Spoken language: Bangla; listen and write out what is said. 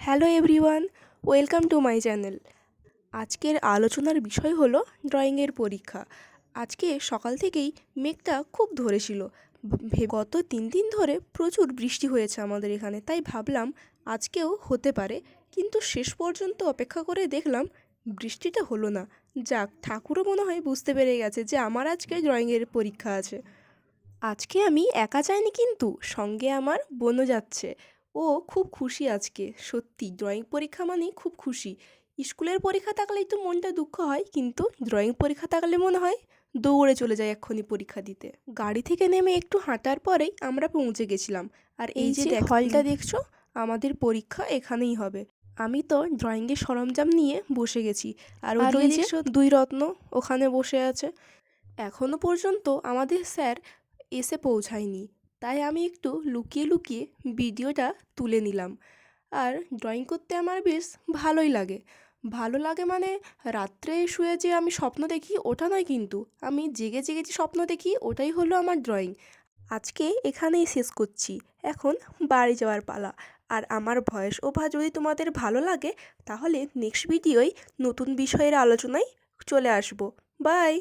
Hello everyone, welcome to my channel. আজকের আলোচনার বিষয় হলো ড্রয়িংয়ের পরীক্ষা। আজকে সকাল থেকেই মেঘটা খুব ধরেছিল। গত 3 দিন ধরে প্রচুর বৃষ্টি হয়েছে আমাদের এখানে, তাই ভাবলাম আজকেও হতে পারে, কিন্তু শেষ পর্যন্ত অপেক্ষা করে দেখলাম বৃষ্টিটা হলো না। যাক, ঠাকুরও মনে হয় বুঝতে পেরে গেছে যে আমার আজকে ড্রয়িংয়ের পরীক্ষা আছে। আজকে আমি একা যাইনি, কিন্তু সঙ্গে আমার বোনও যাচ্ছে। ও খুব খুশি আজকে, সত্যি ড্রয়িং পরীক্ষা মানেই খুব খুশি। স্কুলের পরীক্ষা থাকলেই তো মনটা দুঃখ হয়, কিন্তু ড্রয়িং পরীক্ষা থাকলে মনে হয় দৌড়ে চলে যায় এক্ষুনি পরীক্ষা দিতে। গাড়ি থেকে নেমে একটু হাঁটার পরেই আমরা পৌঁছে গেছিলাম। আর এই যে হলটা দেখছো, আমাদের পরীক্ষা এখানেই হবে। আমি তো ড্রয়িংয়ের সরঞ্জাম নিয়ে বসে গেছি, আর ওই দেখছো দুই রত্ন ওখানে বসে আছে। এখনো পর্যন্ত আমাদের স্যার এসে পৌঁছায়নি, তাই আমি একটু লুকিয়ে লুকিয়ে ভিডিওটা তুলে নিলাম। আর ড্রয়িং করতে আমার বেশ ভালোই লাগে। ভালো লাগে মানে রাত্রে শুয়ে যে আমি স্বপ্ন দেখি ওটা নয়, কিন্তু আমি জেগে জেগে যে স্বপ্ন দেখি ওটাই হলো আমার ড্রয়িং। আজকে এখানেই শেষ করছি, এখন বাড়ি যাওয়ার পালা। আর আমার ভয়েস ওভার যদি তোমাদের ভালো লাগে, তাহলে নেক্সট ভিডিওয় নতুন বিষয়ের আলোচনায় চলে আসবো। বাই।